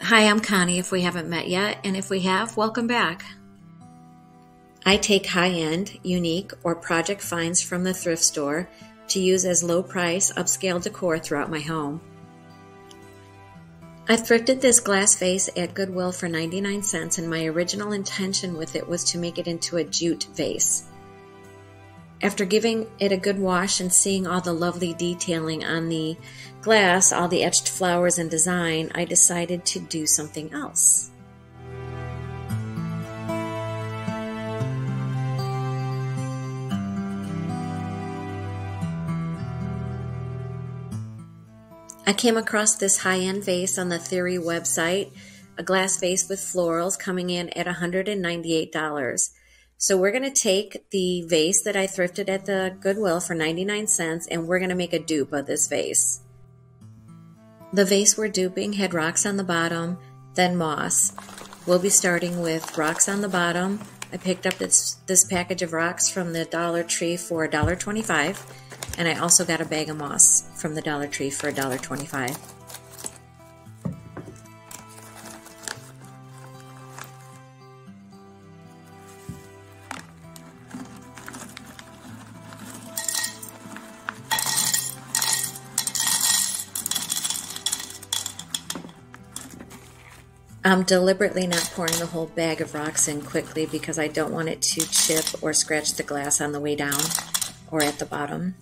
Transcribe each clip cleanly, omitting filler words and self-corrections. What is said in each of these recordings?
Hi, I'm Connie if we haven't met yet, and if we have, welcome back. I take high-end, unique, or project finds from the thrift store to use as low-price, upscale decor throughout my home. I thrifted this glass vase at Goodwill for 99 cents, and my original intention with it was to make it into a jute vase. After giving it a good wash and seeing all the lovely detailing on the glass, all the etched flowers and design, I decided to do something else. I came across this high-end vase on the Theory website, a glass vase with florals coming in at $198. So we're going to take the vase that I thrifted at the Goodwill for 99 cents and we're going to make a dupe of this vase. The vase we're duping had rocks on the bottom, then moss. We'll be starting with rocks on the bottom. I picked up this package of rocks from the Dollar Tree for $1.25, and I also got a bag of moss from the Dollar Tree for $1.25. I'm deliberately not pouring the whole bag of rocks in quickly because I don't want it to chip or scratch the glass on the way down or at the bottom.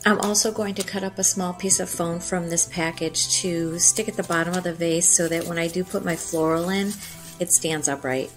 I'm also going to cut up a small piece of foam from this package to stick at the bottom of the vase so that when I do put my floral in, it stands upright.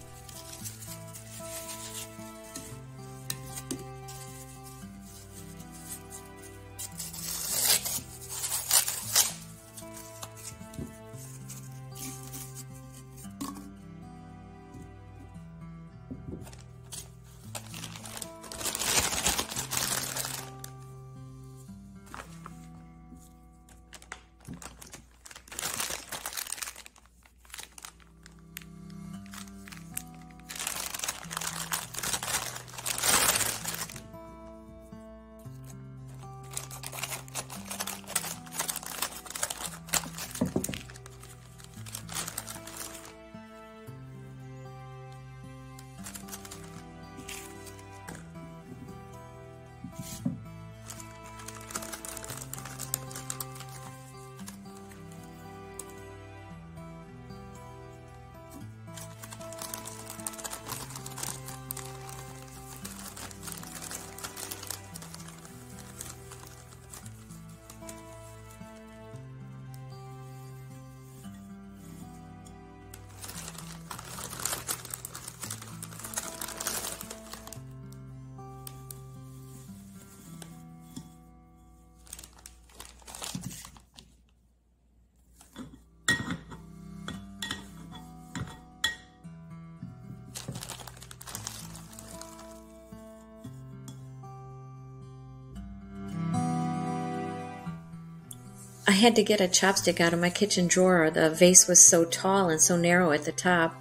I had to get a chopstick out of my kitchen drawer. The vase was so tall and so narrow at the top,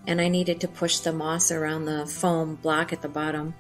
and I needed to push the moss around the foam block at the bottom.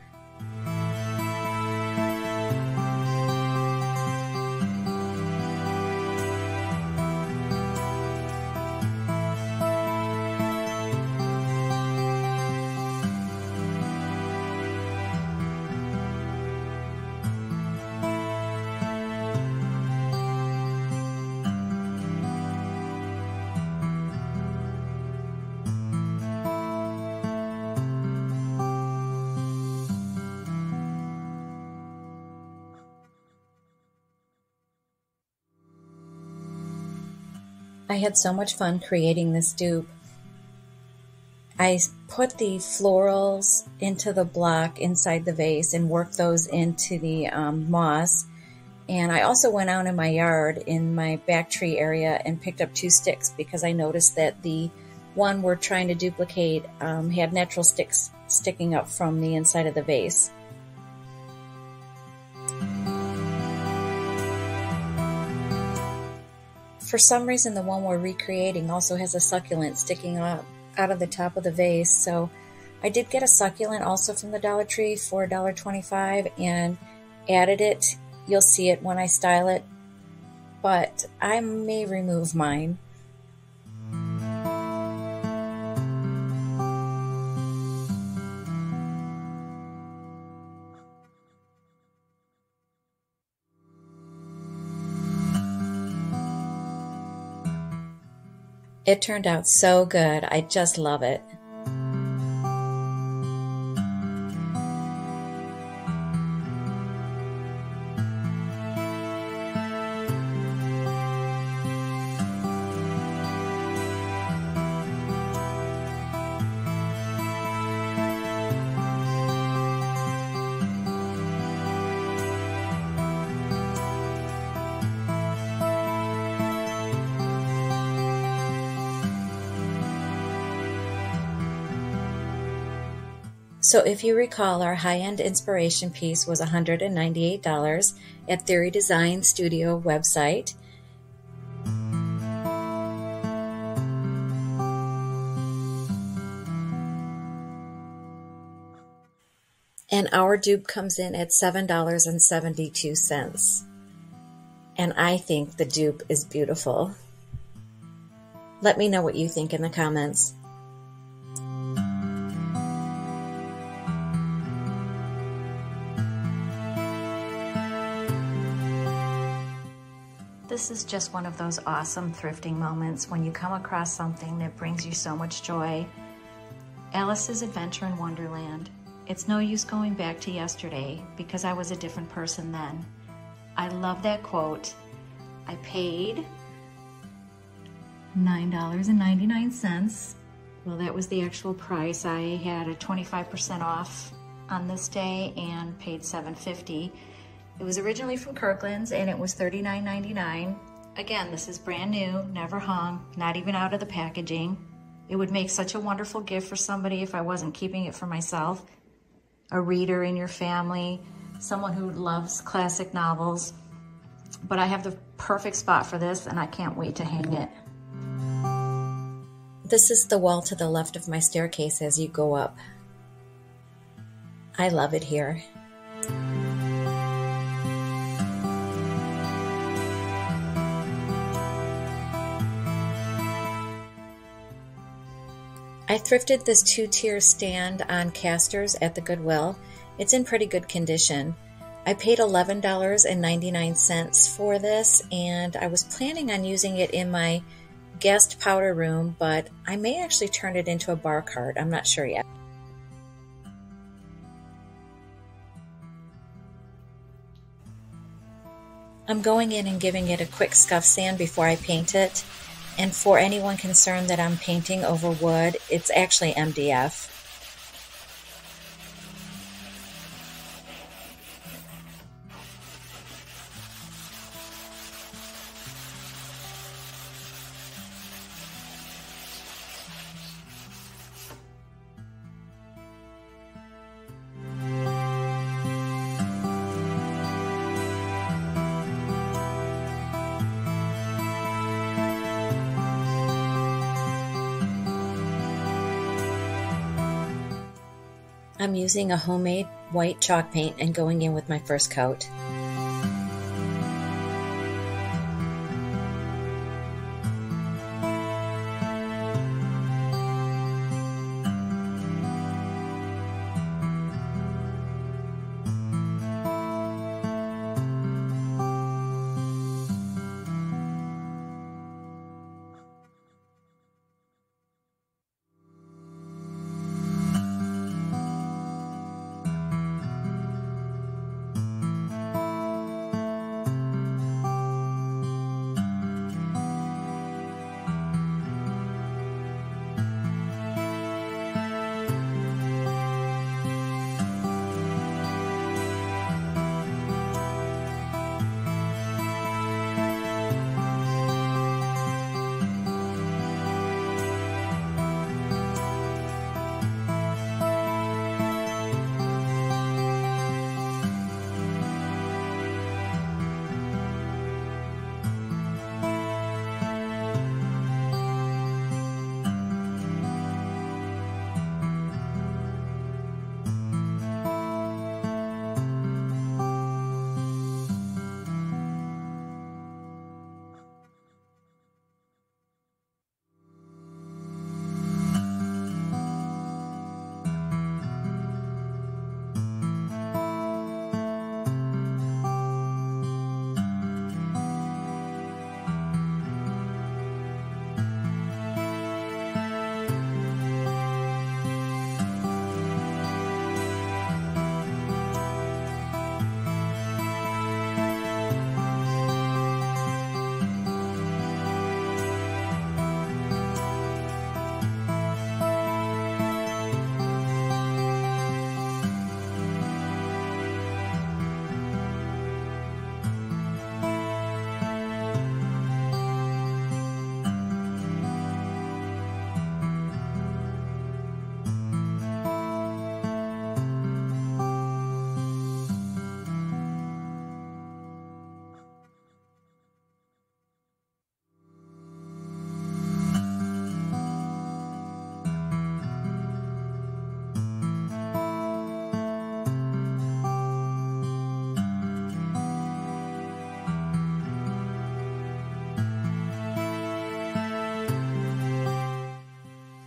I had so much fun creating this dupe. I put the florals into the block inside the vase and worked those into the moss. And I also went out in my yard in my back tree area and picked up 2 sticks because I noticed that the one we're trying to duplicate had natural sticks sticking up from the inside of the vase. For some reason, the one we're recreating also has a succulent sticking up out of the top of the vase. So I did get a succulent also from the Dollar Tree for $1.25 and added it. You'll see it when I style it, but I may remove mine. It turned out so good. I just love it. So if you recall, our high-end inspiration piece was $198 at Theory Design Studio website. And our dupe comes in at $7.72. And I think the dupe is beautiful. Let me know what you think in the comments. This is just one of those awesome thrifting moments when you come across something that brings you so much joy. Alice's Adventure in Wonderland. It's no use going back to yesterday because I was a different person then. I love that quote. I paid $9.99. Well, that was the actual price. I had a 25% off on this day and paid $7.50. It was originally from Kirkland's and it was $39.99. Again, this is brand new, never hung, not even out of the packaging. It would make such a wonderful gift for somebody if I wasn't keeping it for myself. A reader in your family, someone who loves classic novels. But I have the perfect spot for this and I can't wait to hang it. This is the wall to the left of my staircase as you go up. I love it here. I thrifted this 2-tier stand on casters at the Goodwill. It's in pretty good condition. I paid $11.99 for this, and I was planning on using it in my guest powder room, but I may actually turn it into a bar cart. I'm not sure yet. I'm going in and giving it a quick scuff sand before I paint it. And for anyone concerned that I'm painting over wood, it's actually MDF. I'm using a homemade white chalk paint and going in with my first coat.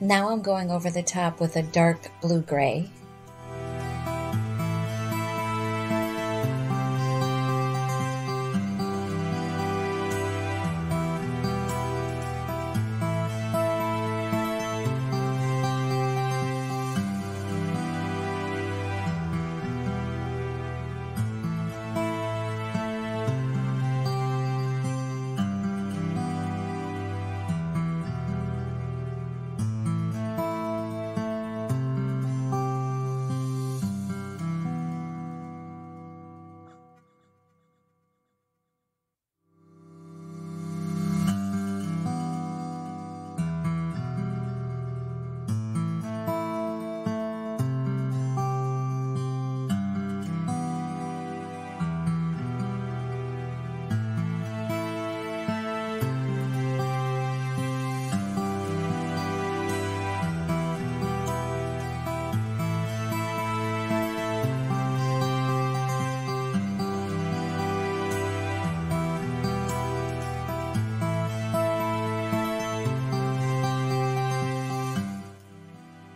Now I'm going over the top with a dark blue-gray.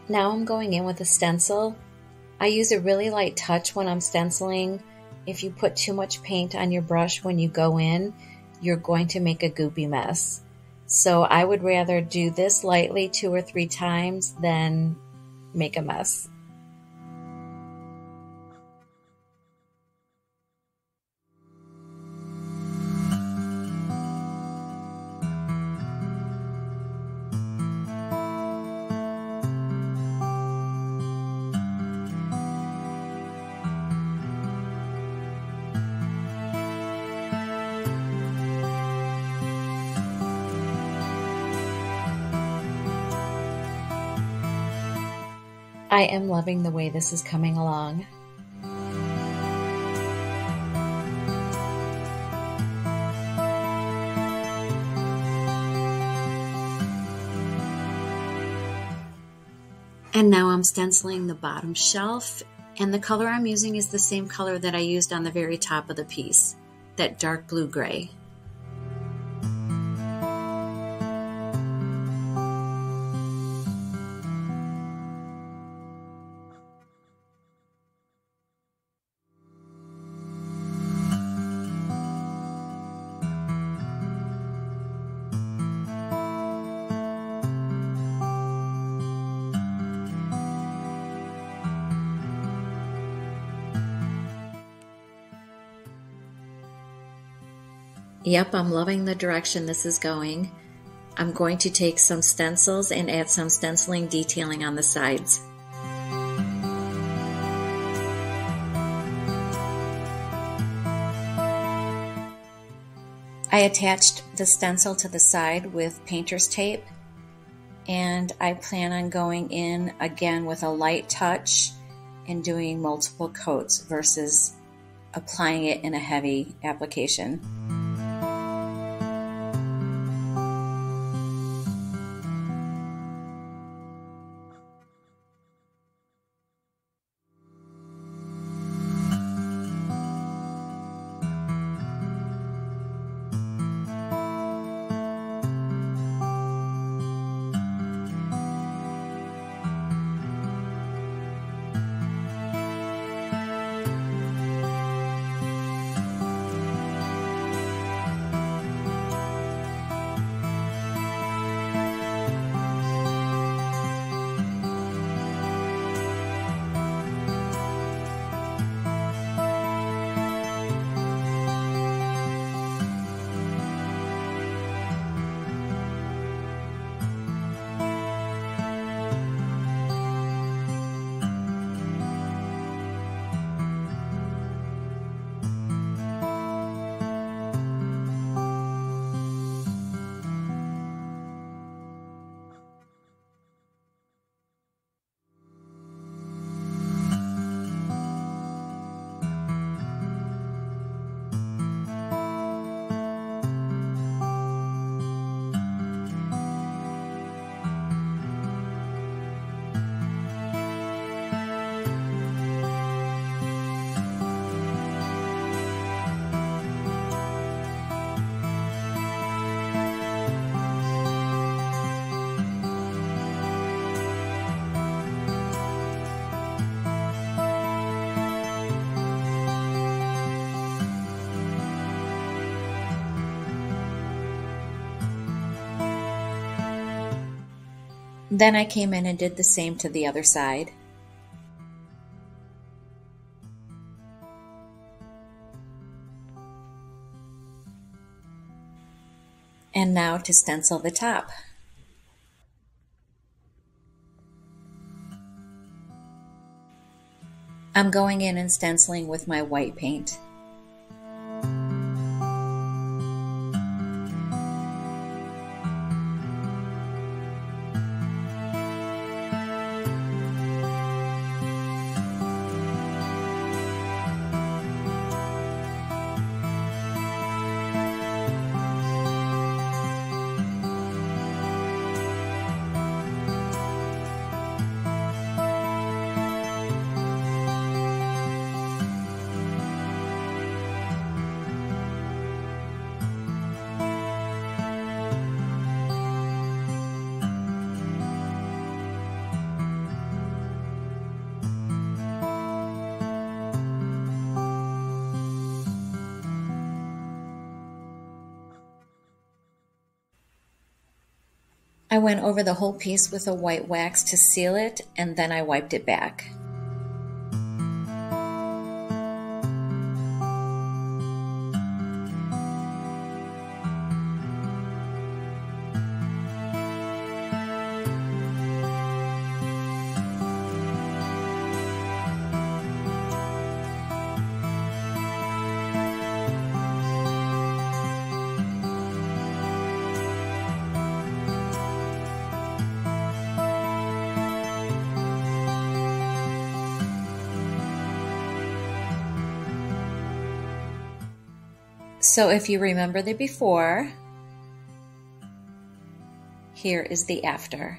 Now I'm going in with a stencil. I use a really light touch when I'm stenciling. If you put too much paint on your brush when you go in, you're going to make a goopy mess. So I would rather do this lightly 2 or 3 times than make a mess. I am loving the way this is coming along. And now I'm stenciling the bottom shelf, and the color I'm using is the same color that I used on the very top of the piece, that dark blue-gray. Yep, I'm loving the direction this is going. I'm going to take some stencils and add some stenciling detailing on the sides. I attached the stencil to the side with painter's tape, and I plan on going in again with a light touch and doing multiple coats versus applying it in a heavy application. Then I came in and did the same to the other side. And now to stencil the top. I'm going in and stenciling with my white paint. I went over the whole piece with a white wax to seal it, and then I wiped it back. So if you remember the before, here is the after.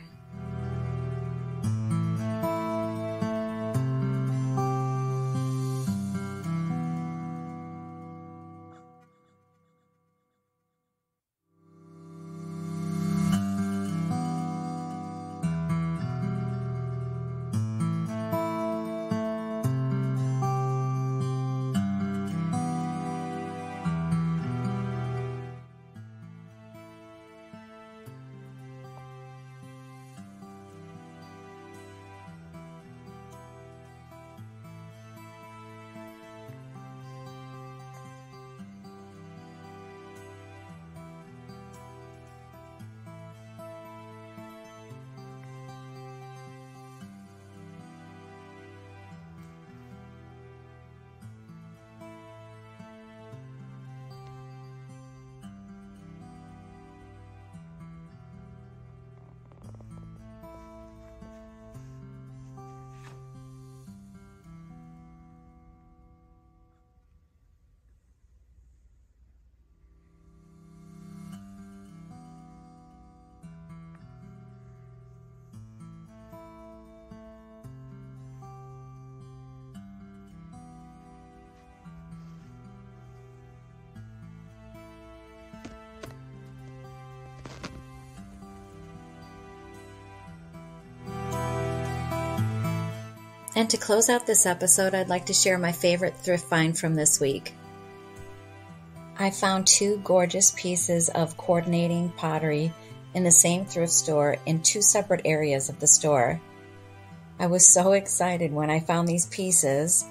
And to close out this episode, I'd like to share my favorite thrift find from this week. I found two gorgeous pieces of coordinating pottery in the same thrift store in two separate areas of the store. I was so excited when I found these pieces.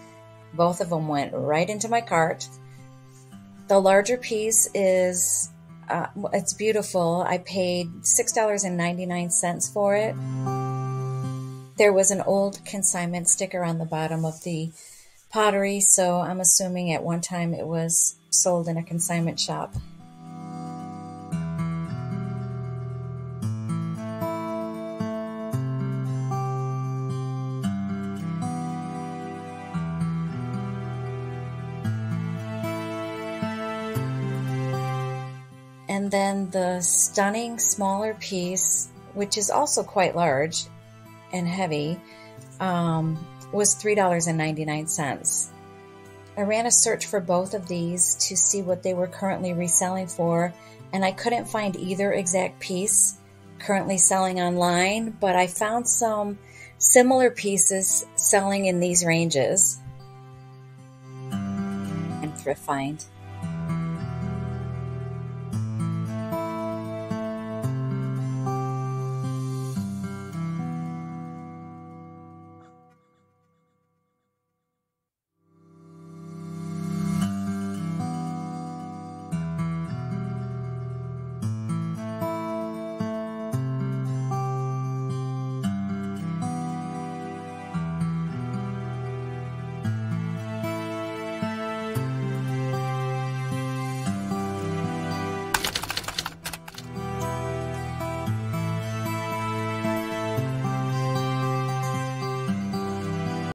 Both of them went right into my cart. The larger piece is, it's beautiful. I paid $6.99 for it. There was an old consignment sticker on the bottom of the pottery, so I'm assuming at one time it was sold in a consignment shop. And then the stunning smaller piece, which is also quite large and heavy, was $3.99. I ran a search for both of these to see what they were currently reselling for, and I couldn't find either exact piece currently selling online, but I found some similar pieces selling in these ranges. And thrift find.